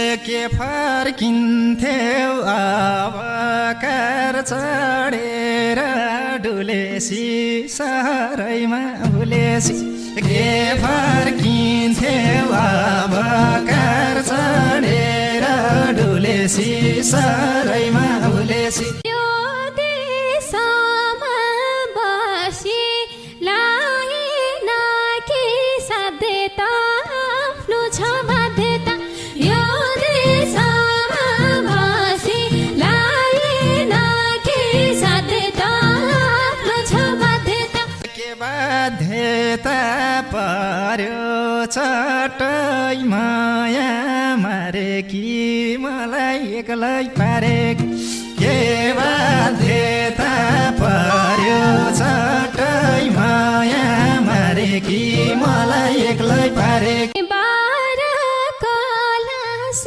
के फर्किन्थ्यौ अब कार चढेर डुलेसी सहरैमा भुलेसी के फर्किन्थ्यौ अब कार चढेर डुलेसी सहरैमा भुलेसी बाध्यता पर्यो चटै माया मारे कि मलाई एक्लै पारे के बाध्यता पर्यो चटै माया मारे कि मलाई एक्लै पारे बाह्र कलश